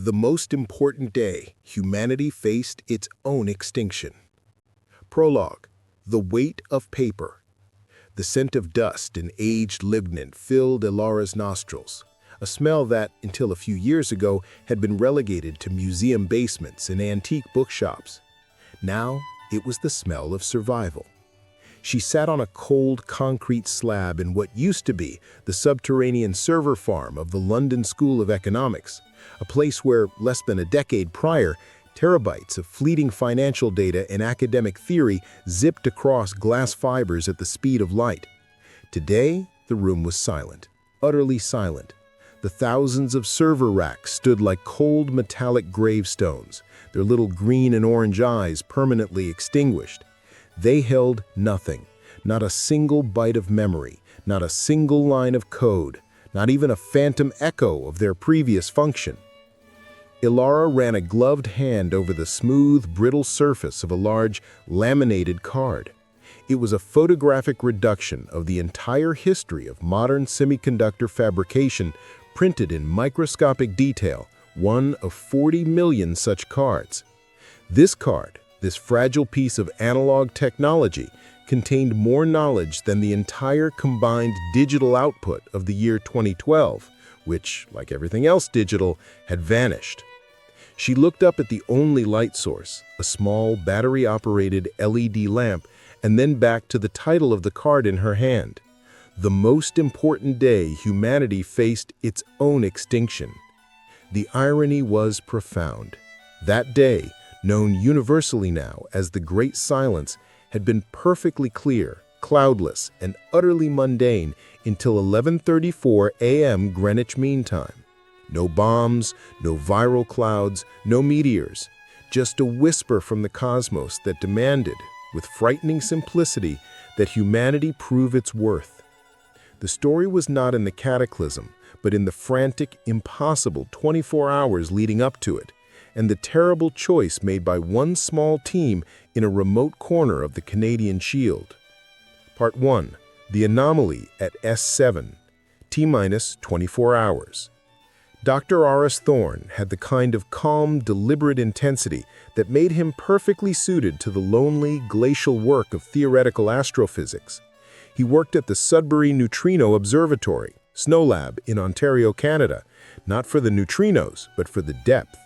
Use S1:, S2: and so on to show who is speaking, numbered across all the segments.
S1: The most important day, humanity faced its own extinction. Prologue. The weight of paper. The scent of dust and aged lignin filled Elara's nostrils, a smell that, until a few years ago, had been relegated to museum basements and antique bookshops. Now, it was the smell of survival. She sat on a cold concrete slab in what used to be the subterranean server farm of the London School of Economics, a place where, less than a decade prior, terabytes of fleeting financial data and academic theory zipped across glass fibers at the speed of light. Today, the room was silent, utterly silent. The thousands of server racks stood like cold metallic gravestones, their little green and orange eyes permanently extinguished. They held nothing, not a single byte of memory, not a single line of code, not even a phantom echo of their previous function. Elara ran a gloved hand over the smooth, brittle surface of a large, laminated card. It was a photographic reduction of the entire history of modern semiconductor fabrication, printed in microscopic detail, one of 40 million such cards. This card, this fragile piece of analog technology, contained more knowledge than the entire combined digital output of the year 2012, which, like everything else digital, had vanished. She looked up at the only light source, a small battery-operated LED lamp, and then back to the title of the card in her hand. The most important day humanity faced its own extinction. The irony was profound. That day, known universally now as the Great Silence, had been perfectly clear, cloudless, and utterly mundane until 11:34 a.m. Greenwich Mean Time. No bombs, no viral clouds, no meteors, just a whisper from the cosmos that demanded, with frightening simplicity, that humanity prove its worth. The story was not in the cataclysm, but in the frantic, impossible 24 hours leading up to it, and the terrible choice made by one small team in a remote corner of the Canadian Shield. Part 1. The Anomaly at S7. T-minus 24 hours. Dr. Aris Thorne had the kind of calm, deliberate intensity that made him perfectly suited to the lonely, glacial work of theoretical astrophysics. He worked at the Sudbury Neutrino Observatory, SNOLAB, in Ontario, Canada, not for the neutrinos, but for the depth.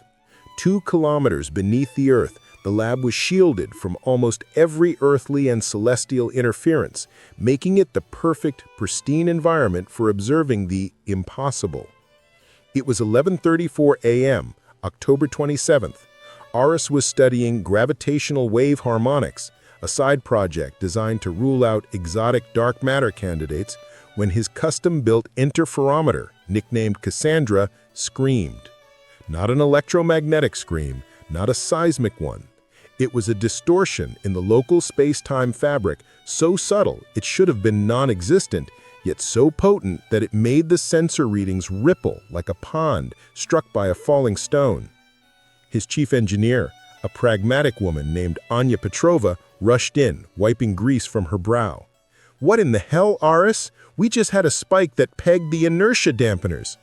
S1: 2 kilometers beneath the Earth, the lab was shielded from almost every earthly and celestial interference, making it the perfect, pristine environment for observing the impossible. It was 11:34 a.m., October 27th. Aris was studying gravitational wave harmonics, a side project designed to rule out exotic dark matter candidates, when his custom-built interferometer, nicknamed Cassandra, screamed. Not an electromagnetic scream, not a seismic one. It was a distortion in the local space-time fabric, so subtle it should have been non-existent, yet so potent that it made the sensor readings ripple like a pond struck by a falling stone. His chief engineer, a pragmatic woman named Anya Petrova, rushed in, wiping grease from her brow. "What in the hell, Aris? We just had a spike that pegged the inertia dampeners."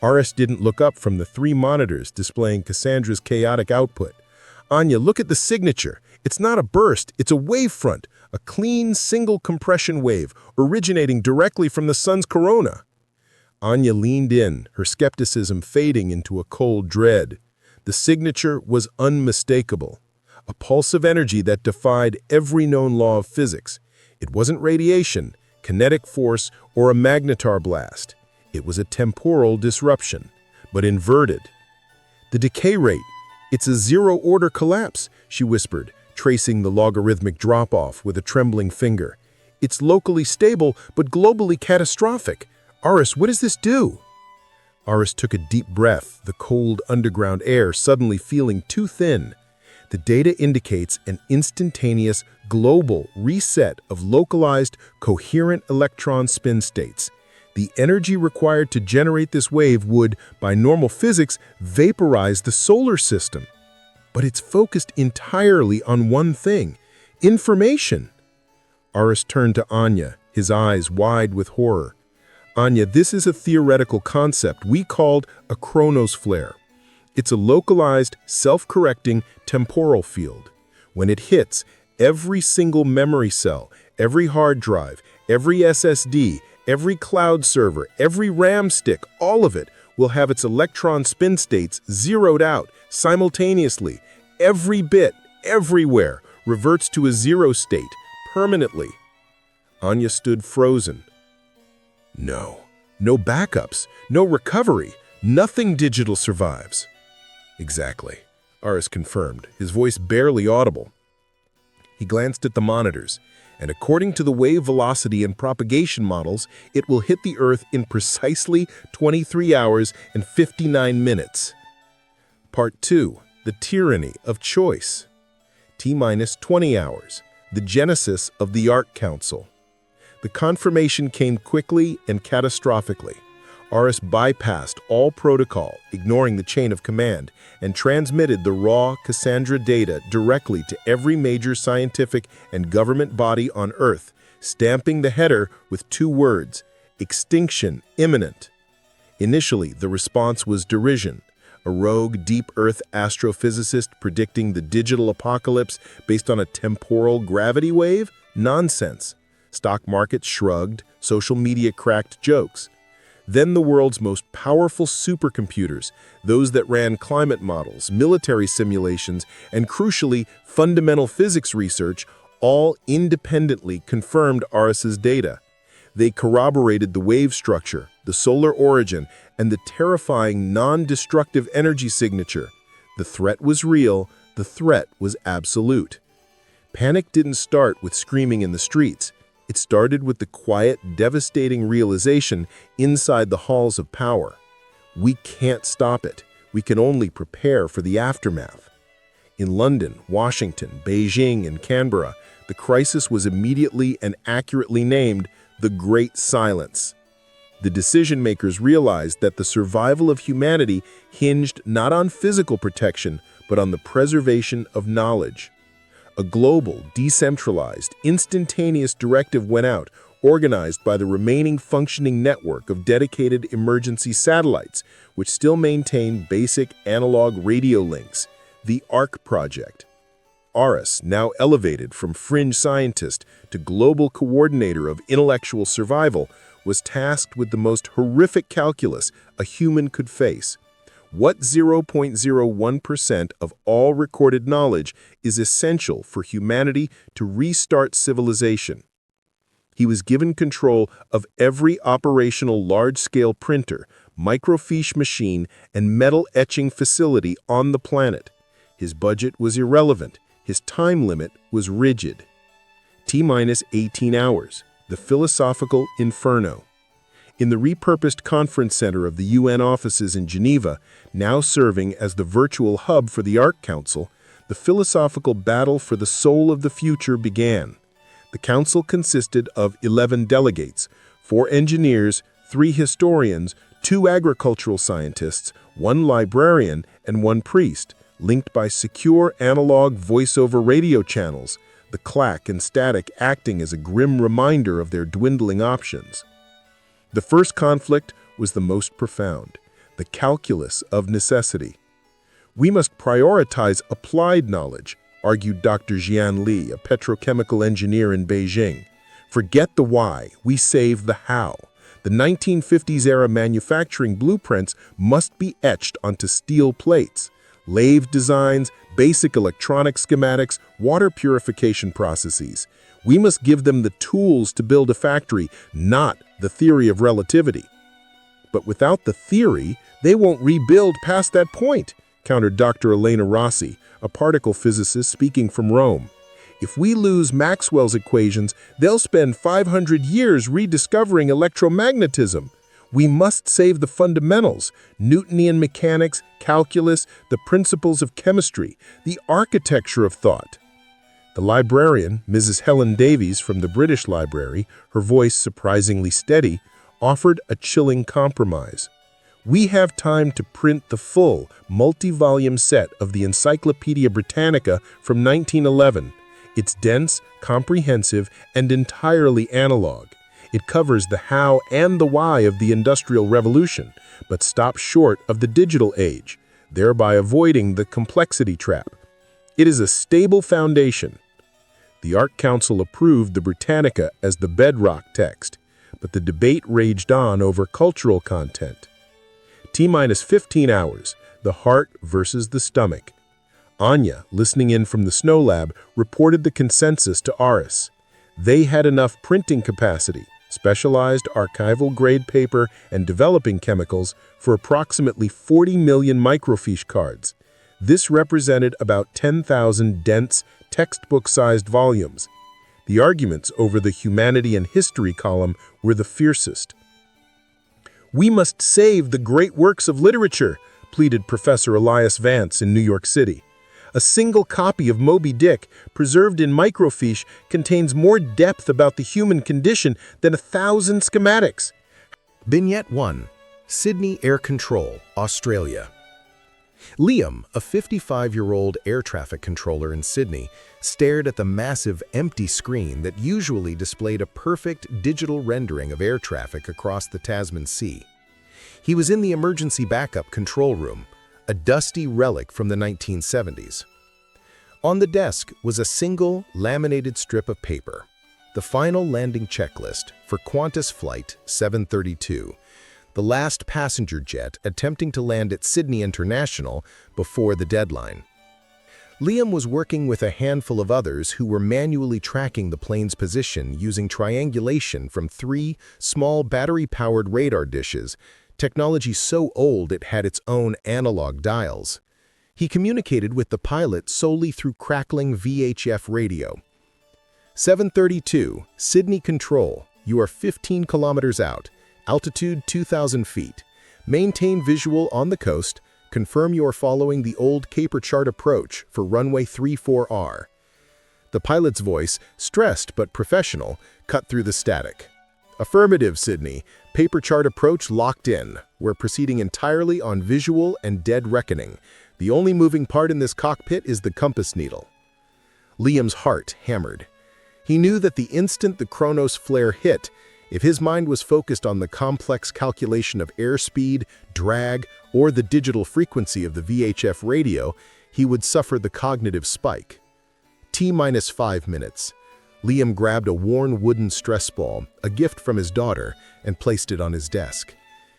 S1: Aris didn't look up from the 3 monitors displaying Cassandra's chaotic output. "Anya, look at the signature. It's not a burst, it's a wavefront, a clean, single compression wave originating directly from the sun's corona." Anya leaned in, her skepticism fading into a cold dread. The signature was unmistakable, a pulse of energy that defied every known law of physics. It wasn't radiation, kinetic force, or a magnetar blast. It was a temporal disruption, but inverted. "The decay rate, it's a zero-order collapse," she whispered, tracing the logarithmic drop-off with a trembling finger. "It's locally stable, but globally catastrophic. Aris, what does this do?" Aris took a deep breath, the cold underground air suddenly feeling too thin. The data indicates an instantaneous, global reset of localized, coherent electron spin states. The energy required to generate this wave would, by normal physics, vaporize the solar system. But it's focused entirely on one thing: information. Aris turned to Anya, his eyes wide with horror. "Anya, this is a theoretical concept we called a chronos flare. It's a localized, self-correcting temporal field. When it hits, every single memory cell, every hard drive, every SSD, every cloud server, every RAM stick, all of it will have its electron spin states zeroed out simultaneously. Every bit, everywhere, reverts to a zero state, permanently. Anya stood frozen. No backups, no recovery, nothing digital survives. Exactly, Aris confirmed, his voice barely audible. He glanced at the monitors, and according to the wave velocity and propagation models, it will hit the Earth in precisely 23 hours and 59 minutes. Part 2. The tyranny of choice. T-minus 20 hours. The genesis of the Ark Council. The confirmation came quickly and catastrophically. Aris bypassed all protocol, ignoring the chain of command, and transmitted the raw Cassandra data directly to every major scientific and government body on Earth, stamping the header with 2 words: Extinction imminent. Initially, the response was derision. A rogue deep Earth astrophysicist predicting the digital apocalypse based on a temporal gravity wave? Nonsense. Stock markets shrugged, social media cracked jokes. Then the world's most powerful supercomputers, those that ran climate models, military simulations, and crucially, fundamental physics research, all independently confirmed Aris's data. They corroborated the wave structure, the solar origin, and the terrifying non-destructive energy signature. The threat was real, the threat was absolute. Panic didn't start with screaming in the streets. It started with the quiet, devastating realization inside the halls of power. We can't stop it. We can only prepare for the aftermath. In London, Washington, Beijing, and Canberra, the crisis was immediately and accurately named the Great Silence. The decision-makers realized that the survival of humanity hinged not on physical protection, but on the preservation of knowledge. A global, decentralized, instantaneous directive went out, organized by the remaining functioning network of dedicated emergency satellites, which still maintain basic analog radio links, the Ark Project. Aris, now elevated from fringe scientist to global coordinator of intellectual survival, was tasked with the most horrific calculus a human could face. What 0.01% of all recorded knowledge is essential for humanity to restart civilization? He was given control of every operational large-scale printer, microfiche machine, and metal etching facility on the planet. His budget was irrelevant. His time limit was rigid. T-minus 18 hours, the philosophical inferno. In the repurposed conference center of the UN offices in Geneva, now serving as the virtual hub for the Ark Council, the philosophical battle for the soul of the future began. The council consisted of 11 delegates, 4 engineers, 3 historians, 2 agricultural scientists, 1 librarian, and 1 priest, linked by secure analog voice-over radio channels, the clack and static acting as a grim reminder of their dwindling options. The first conflict was the most profound, the calculus of necessity. We must prioritize applied knowledge, argued Dr. Jian Li, a petrochemical engineer in Beijing. Forget the why, we save the how. The 1950s-era manufacturing blueprints must be etched onto steel plates. Lathe designs, basic electronic schematics, water purification processes. We must give them the tools to build a factory, not the theory of relativity. But without the theory, they won't rebuild past that point, countered Dr. Elena Rossi, a particle physicist speaking from Rome. If we lose Maxwell's equations, they'll spend 500 years rediscovering electromagnetism. We must save the fundamentals, Newtonian mechanics, calculus, the principles of chemistry, the architecture of thought. The librarian, Mrs. Helen Davies from the British Library, her voice surprisingly steady, offered a chilling compromise. We have time to print the full, multi-volume set of the Encyclopedia Britannica from 1911. It's dense, comprehensive, and entirely analog. It covers the how and the why of the Industrial Revolution, but stops short of the digital age. thereby avoiding the complexity trap. It is a stable foundation. The Ark Council approved the Britannica as the bedrock text, but the debate raged on over cultural content. T-minus 15 hours, the heart versus the stomach. Anya, listening in from the Snow Lab, reported the consensus to Aris. They had enough printing capacity, specialized archival-grade paper, and developing chemicals for approximately 40 million microfiche cards. This represented about 10,000 dense, textbook-sized volumes. The arguments over the humanity and history column were the fiercest. "We must save the great works of literature," pleaded Professor Elias Vance in New York City. "A single copy of Moby Dick, preserved in microfiche, contains more depth about the human condition than 1,000 schematics."
S2: Vignette 1. Sydney Air Control, Australia. Liam, a 55-year-old air traffic controller in Sydney, stared at the massive empty screen that usually displayed a perfect digital rendering of air traffic across the Tasman Sea. He was in the emergency backup control room, a dusty relic from the 1970s. On the desk was a single laminated strip of paper, the final landing checklist for Qantas Flight 732, the last passenger jet attempting to land at Sydney International before the deadline. Liam was working with a handful of others who were manually tracking the plane's position using triangulation from 3 small battery-powered radar dishes, technology so old it had its own analog dials. He communicated with the pilot solely through crackling VHF radio. 732, Sydney Control, you are 15 kilometers out, altitude 2,000 feet. Maintain visual on the coast, confirm you are following the old Caper chart approach for runway 34R. The pilot's voice, stressed but professional, cut through the static. Affirmative, Sydney. Paper chart approach locked in. We're proceeding entirely on visual and dead reckoning. The only moving part in this cockpit is the compass needle. Liam's heart hammered. He knew that the instant the Chronos flare hit, if his mind was focused on the complex calculation of airspeed, drag, or the digital frequency of the VHF radio, he would suffer the cognitive spike. T-minus 5 minutes. Liam grabbed a worn wooden stress ball, a gift from his daughter, and placed it on his desk.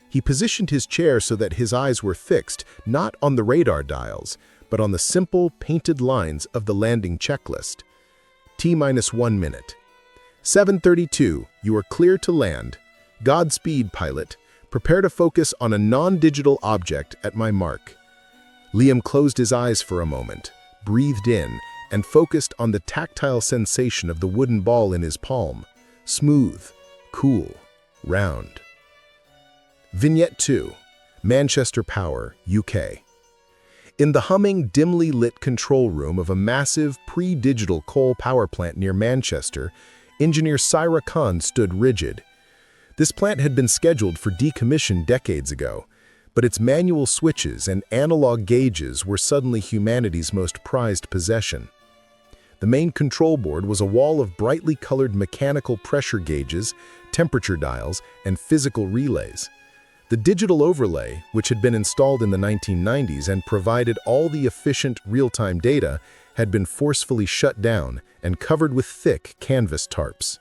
S2: He positioned his chair so that his eyes were fixed not on the radar dials, but on the simple, painted lines of the landing checklist. T-minus 1 minute. 732, you are clear to land. Godspeed, pilot. Prepare to focus on a non-digital object at my mark. Liam closed his eyes for a moment, breathed in, and focused on the tactile sensation of the wooden ball in his palm. Smooth, cool, round. Vignette 2. Manchester Power, UK. In the humming, dimly lit control room of a massive, pre-digital coal power plant near Manchester, engineer Syra Khan stood rigid. This plant had been scheduled for decommission decades ago, but its manual switches and analog gauges were suddenly humanity's most prized possession. The main control board was a wall of brightly colored mechanical pressure gauges, temperature dials, and physical relays. The digital overlay, which had been installed in the 1990s and provided all the efficient real-time data, had been forcefully shut down and covered with thick canvas tarps.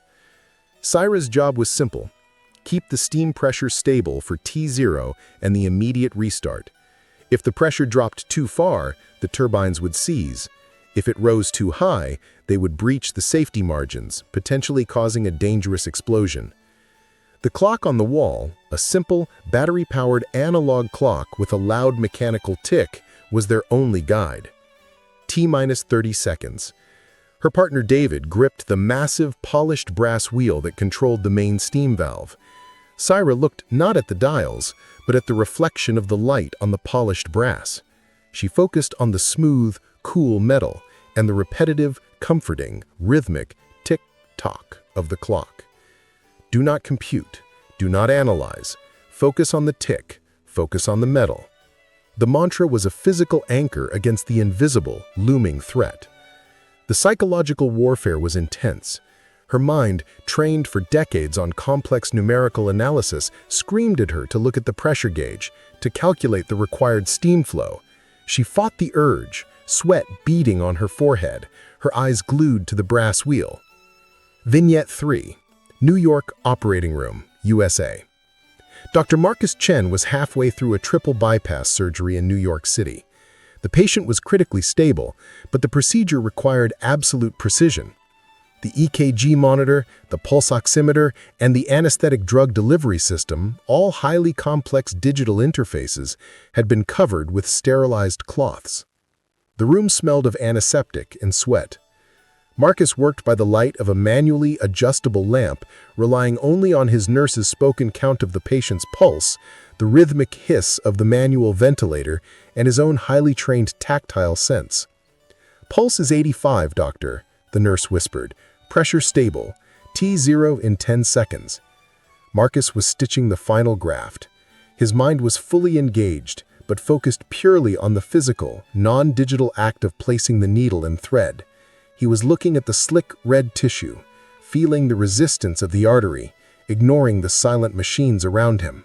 S2: Syra's job was simple: keep the steam pressure stable for T0 and the immediate restart. If the pressure dropped too far, the turbines would seize. If it rose too high, they would breach the safety margins, potentially causing a dangerous explosion. The clock on the wall, a simple, battery-powered analog clock with a loud mechanical tick, was their only guide. T-minus 30 seconds. Her partner David gripped the massive, polished brass wheel that controlled the main steam valve. Syra looked not at the dials, but at the reflection of the light on the polished brass. She focused on the smooth, cool metal and the repetitive, comforting, rhythmic tick-tock of the clock. Do not compute, do not analyze. Focus on the tick, focus on the metal. The mantra was a physical anchor against the invisible, looming threat. The psychological warfare was intense. Her mind, trained for decades on complex numerical analysis, screamed at her to look at the pressure gauge, to calculate the required steam flow. She fought the urge, sweat beading on her forehead, her eyes glued to the brass wheel. Vignette 3. New York Operating Room, USA. Dr. Marcus Chen was halfway through a triple bypass surgery in New York City. The patient was critically stable, but the procedure required absolute precision. The EKG monitor, the pulse oximeter, and the anesthetic drug delivery system, all highly complex digital interfaces, had been covered with sterilized cloths. The room smelled of antiseptic and sweat. Marcus worked by the light of a manually adjustable lamp, relying only on his nurse's spoken count of the patient's pulse, the rhythmic hiss of the manual ventilator, and his own highly trained tactile sense. "Pulse is 85, doctor," the nurse whispered. "Pressure stable. T0 in 10 seconds." Marcus was stitching the final graft. His mind was fully engaged, but focused purely on the physical, non-digital act of placing the needle and thread. He was looking at the slick red tissue, feeling the resistance of the artery, ignoring the silent machines around him.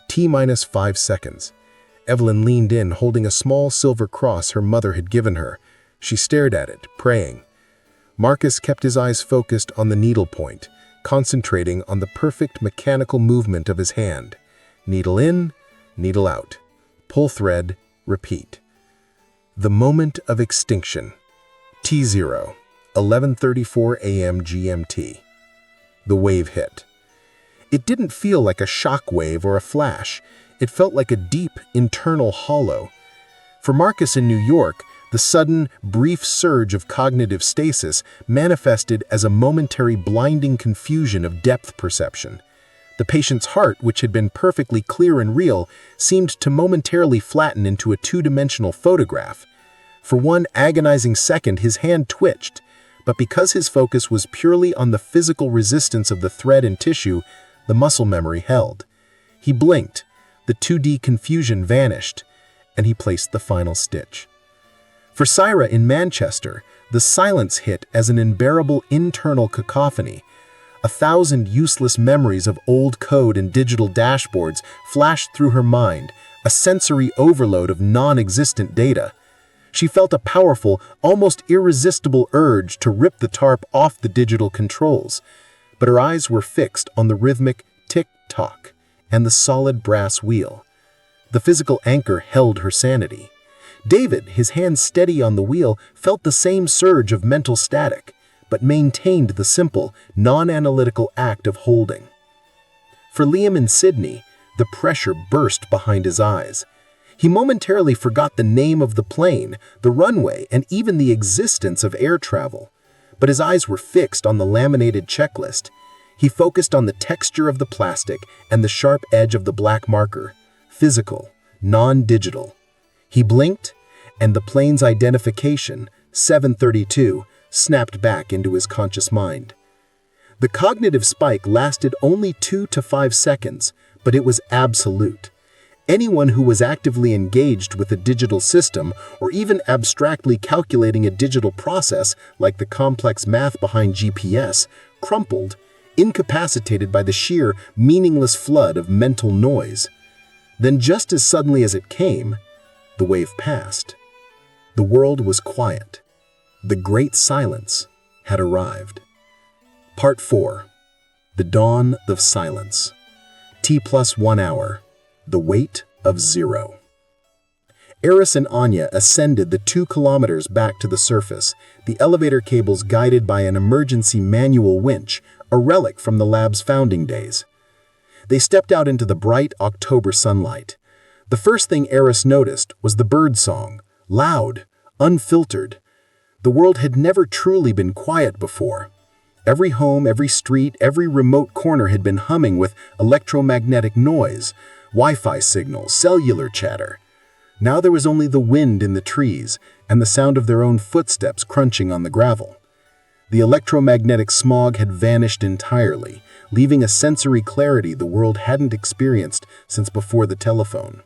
S2: T-minus 5 seconds. Evelyn leaned in, holding a small silver cross her mother had given her. She stared at it, praying. Marcus kept his eyes focused on the needle point, concentrating on the perfect mechanical movement of his hand. Needle in, needle out. Pull thread, repeat. The moment of extinction. T0, 11:34 a.m. GMT. The wave hit. It didn't feel like a shock wave or a flash. It felt like a deep, internal hollow. For Marcus in New York, the sudden, brief surge of cognitive stasis manifested as a momentary blinding confusion of depth perception. The patient's heart, which had been perfectly clear and real, seemed to momentarily flatten into a two-dimensional photograph. For one agonizing second, his hand twitched, but because his focus was purely on the physical resistance of the thread and tissue, the muscle memory held. He blinked, the 2D confusion vanished, and he placed the final stitch. For Syra in Manchester, the silence hit as an unbearable internal cacophony. 1,000 useless memories of old code and digital dashboards flashed through her mind, a sensory overload of non-existent data. She felt a powerful, almost irresistible urge to rip the tarp off the digital controls, but her eyes were fixed on the rhythmic tick-tock and the solid brass wheel. The physical anchor held her sanity. David, his hands steady on the wheel, felt the same surge of mental static, but maintained the simple, non-analytical act of holding. For Liam and Sydney, the pressure burst behind his eyes. He momentarily forgot the name of the plane, the runway, and even the existence of air travel. But his eyes were fixed on the laminated checklist. He focused on the texture of the plastic and the sharp edge of the black marker. Physical, non-digital. He blinked, and the plane's identification, 732, snapped back into his conscious mind. The cognitive spike lasted only 2 to 5 seconds, but it was absolute. Anyone who was actively engaged with a digital system, or even abstractly calculating a digital process like the complex math behind GPS, crumpled, incapacitated by the sheer, meaningless flood of mental noise. Then just as suddenly as it came, the wave passed. The world was quiet. The great silence had arrived. Part 4. The Dawn of Silence. T+1 hour. The weight of zero. Eris and Anya ascended the 2 kilometers back to the surface, the elevator cables guided by an emergency manual winch, a relic from the lab's founding days. They stepped out into the bright October sunlight. The first thing Eris noticed was the bird song, loud, unfiltered. The world had never truly been quiet before. Every home, every street, every remote corner had been humming with electromagnetic noise, Wi-Fi signals, cellular chatter. Now there was only the wind in the trees and the sound of their own footsteps crunching on the gravel. The electromagnetic smog had vanished entirely, leaving a sensory clarity the world hadn't experienced since before the telephone.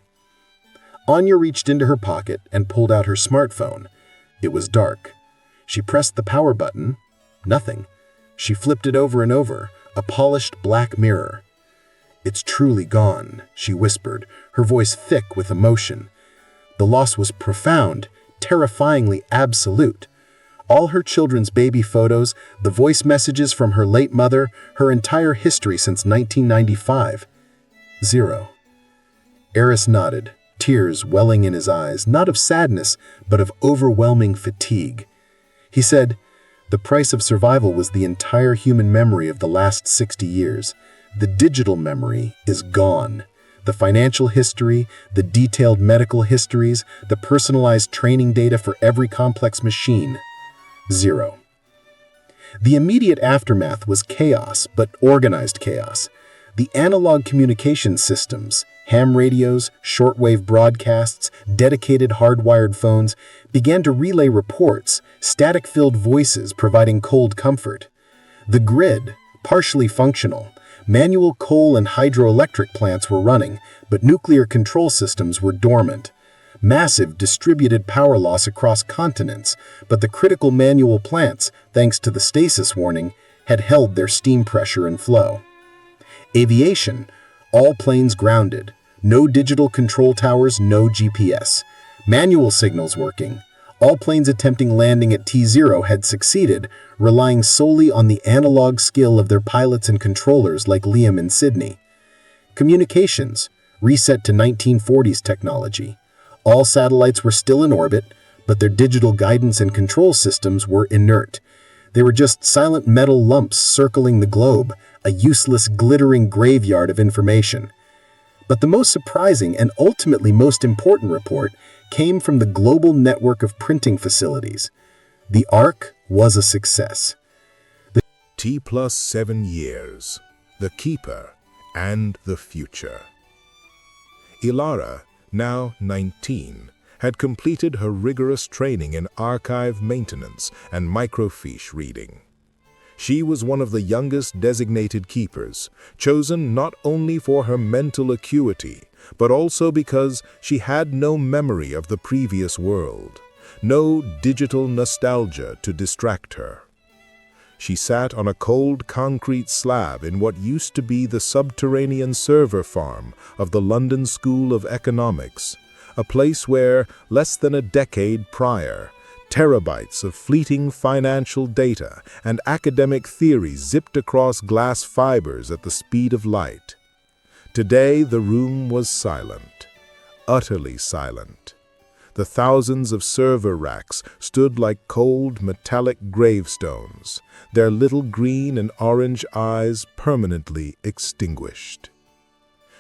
S2: Anya reached into her pocket and pulled out her smartphone. It was dark. She pressed the power button. Nothing. She flipped it over and over, a polished black mirror. "It's truly gone," she whispered, her voice thick with emotion. The loss was profound, terrifyingly absolute. All her children's baby photos, the voice messages from her late mother, her entire history since 1995. Zero. Eris nodded, tears welling in his eyes, not of sadness, but of overwhelming fatigue. He said, "The price of survival was the entire human memory of the last 60 years. The digital memory is gone. The financial history, the detailed medical histories, the personalized training data for every complex machine. Zero." The immediate aftermath was chaos, but organized chaos. The analog communication systems, ham radios, shortwave broadcasts, dedicated hardwired phones, began to relay reports, static-filled voices providing cold comfort. The grid, partially functional, manual coal and hydroelectric plants were running, but nuclear control systems were dormant. Massive distributed power loss across continents, but the critical manual plants, thanks to the stasis warning, had held their steam pressure and flow. Aviation, all planes grounded. No digital control towers, no GPS. Manual signals working. All planes attempting landing at T0 had succeeded, relying solely on the analog skill of their pilots and controllers like Liam and Sydney. Communications, reset to 1940s technology. All satellites were still in orbit, but their digital guidance and control systems were inert. They were just silent metal lumps circling the globe, a useless, glittering graveyard of information. But the most surprising and ultimately most important report came from the global network of printing facilities. The Ark was a success.
S1: T+7 years, the Keeper, and the future. Ilara, now 19, had completed her rigorous training in archive maintenance and microfiche reading. She was one of the youngest designated keepers, chosen not only for her mental acuity, but also because she had no memory of the previous world, no digital nostalgia to distract her. She sat on a cold concrete slab in what used to be the subterranean server farm of the London School of Economics, a place where, less than a decade prior, terabytes of fleeting financial data and academic theory zipped across glass fibers at the speed of light. Today, the room was silent, utterly silent. The thousands of server racks stood like cold, metallic gravestones, their little green and orange eyes permanently extinguished.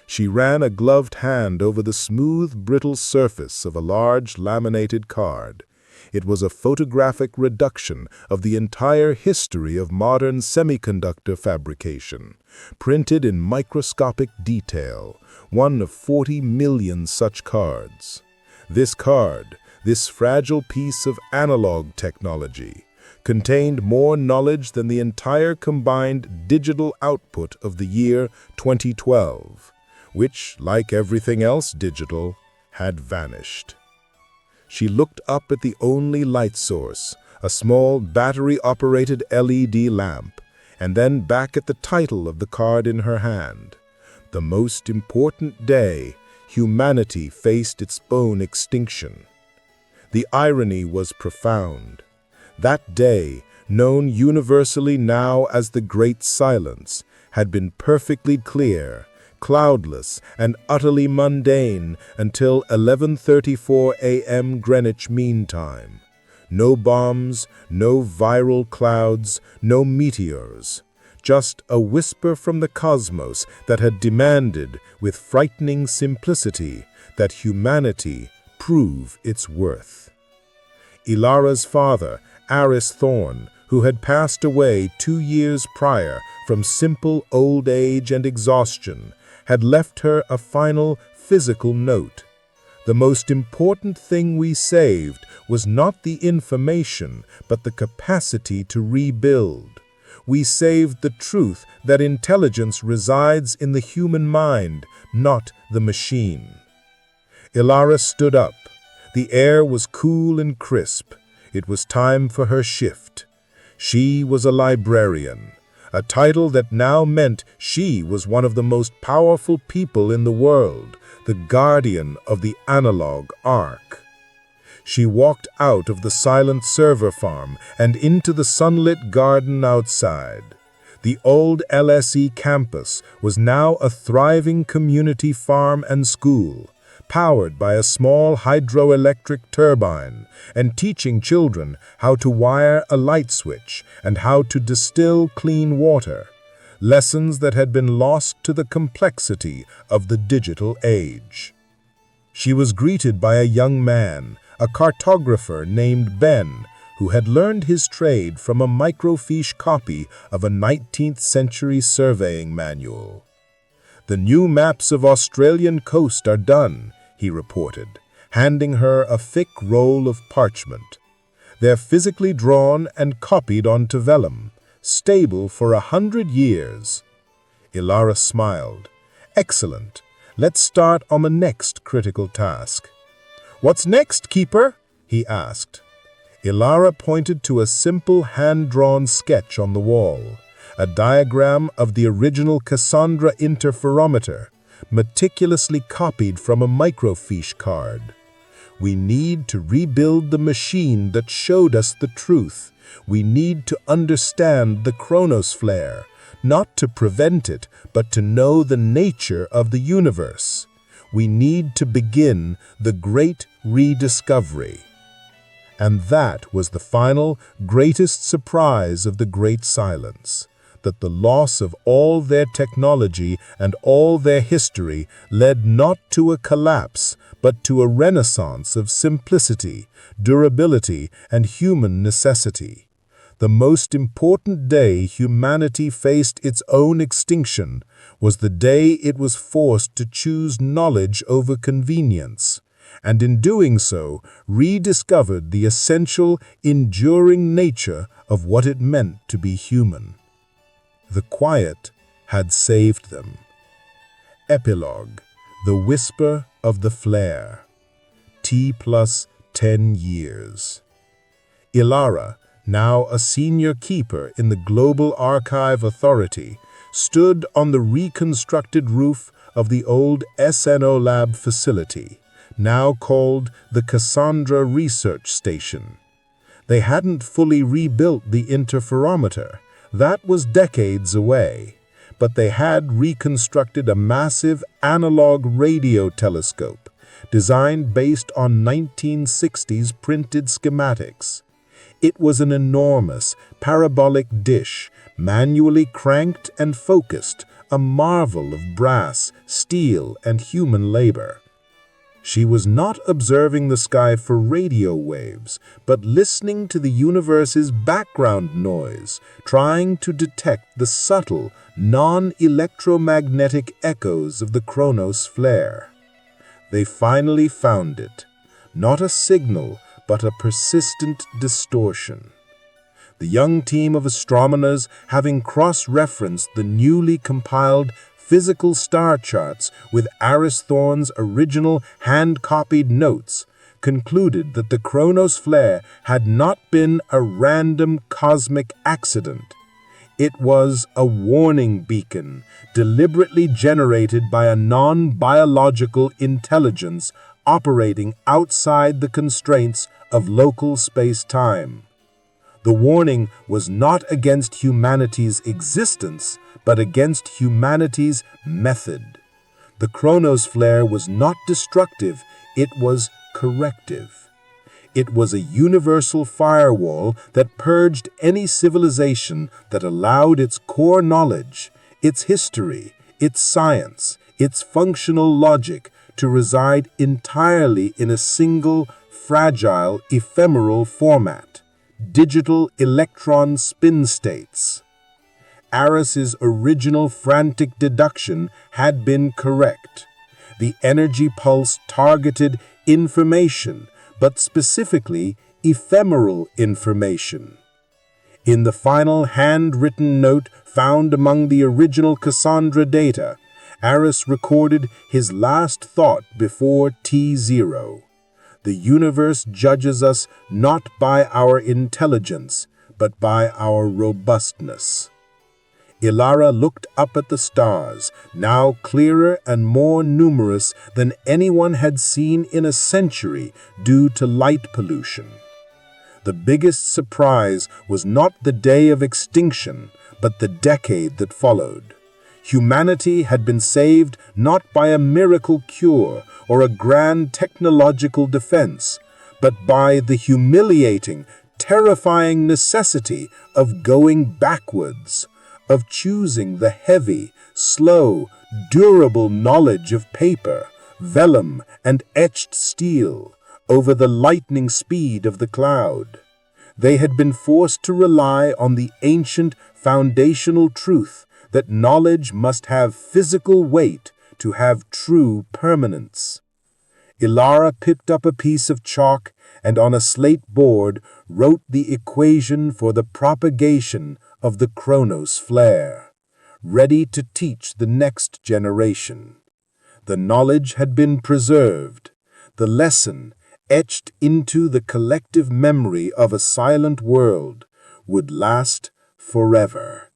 S1: She ran a gloved hand over the smooth, brittle surface of a large laminated card. It was a photographic reduction of the entire history of modern semiconductor fabrication, printed in microscopic detail, one of 40 million such cards. This card, this fragile piece of analog technology, contained more knowledge than the entire combined digital output of the year 2012, which, like everything else digital, had vanished. She looked up at the only light source, a small battery-operated LED lamp, and then back at the title of the card in her hand. The most important day, humanity faced its own extinction. The irony was profound. That day, known universally now as the Great Silence, had been perfectly clear, cloudless and utterly mundane until 11:34 a.m. Greenwich Mean Time. No bombs, no viral clouds, no meteors. Just a whisper from the cosmos that had demanded, with frightening simplicity, that humanity prove its worth. Ilara's father, Aris Thorne, who had passed away 2 years prior from simple old age and exhaustion, had left her a final physical note. The most important thing we saved was not the information, but the capacity to rebuild. We saved the truth that intelligence resides in the human mind, not the machine. Ilara stood up. The air was cool and crisp. It was time for her shift. She was a librarian, a title that now meant she was one of the most powerful people in the world,
S3: the guardian of the analog Ark. She walked out of the silent server farm and into the sunlit garden outside. The old LSE campus was now a thriving community farm and school, powered by a small hydroelectric turbine and teaching children how to wire a light switch and how to distill clean water, lessons that had been lost to the complexity of the digital age. She was greeted by a young man, a cartographer named Ben, who had learned his trade from a microfiche copy of a 19th century surveying manual. "The new maps of Australian coast are done," he reported, handing her a thick roll of parchment. "They're physically drawn and copied onto vellum, stable for 100 years. Ilara smiled. "Excellent. Let's start on the next critical task." "What's next, Keeper?" he asked. Ilara pointed to a simple hand-drawn sketch on the wall, a diagram of the original Cassandra interferometer, meticulously copied from a microfiche card. "We need to rebuild the machine that showed us the truth. We need to understand the Chronos flare, not to prevent it, but to know the nature of the universe. We need to begin the great rediscovery." And that was the final, greatest surprise of the Great Silence, that the loss of all their technology and all their history led not to a collapse, but to a renaissance of simplicity, durability, and human necessity. The most important day humanity faced its own extinction was the day it was forced to choose knowledge over convenience, and in doing so, rediscovered the essential, enduring nature of what it meant to be human. The quiet had saved them. Epilogue: The Whisper of the Flare. T+10 years. Ilara, now a senior keeper in the Global Archive Authority, stood on the reconstructed roof of the old SNO Lab facility, now called the Cassandra Research Station. They hadn't fully rebuilt the interferometer. That was decades away. But they had reconstructed a massive analog radio telescope, designed based on 1960s printed schematics. It was an enormous, parabolic dish, manually cranked and focused, a marvel of brass, steel, and human labor. She was not observing the sky for radio waves, but listening to the universe's background noise, trying to detect the subtle, non-electromagnetic echoes of the Chronos flare. They finally found it. Not a signal, but a persistent distortion. The young team of astronomers, having cross-referenced the newly compiled physical star charts with Aris Thorne's original hand-copied notes, concluded that the Chronos flare had not been a random cosmic accident. It was a warning beacon, deliberately generated by a non-biological intelligence operating outside the constraints of local space-time. The warning was not against humanity's existence, but against humanity's method. The Chronos flare was not destructive, it was corrective. It was a universal firewall that purged any civilization that allowed its core knowledge, its history, its science, its functional logic to reside entirely in a single, fragile, ephemeral format: digital electron spin states. Aris's original frantic deduction had been correct. The energy pulse targeted information, but specifically ephemeral information. In the final handwritten note found among the original Cassandra data, Aris recorded his last thought before T0. The universe judges us not by our intelligence, but by our robustness. Ilara looked up at the stars, now clearer and more numerous than anyone had seen in a century due to light pollution. The biggest surprise was not the day of extinction, but the decade that followed. Humanity had been saved not by a miracle cure or a grand technological defense, but by the humiliating, terrifying necessity of going backwards, of choosing the heavy, slow, durable knowledge of paper, vellum, and etched steel over the lightning speed of the cloud. They had been forced to rely on the ancient foundational truth that knowledge must have physical weight to have true permanence. Ilara picked up a piece of chalk and on a slate board wrote the equation for the propagation of the Chronos flare, ready to teach the next generation. The knowledge had been preserved, the lesson, etched into the collective memory of a silent world, would last forever.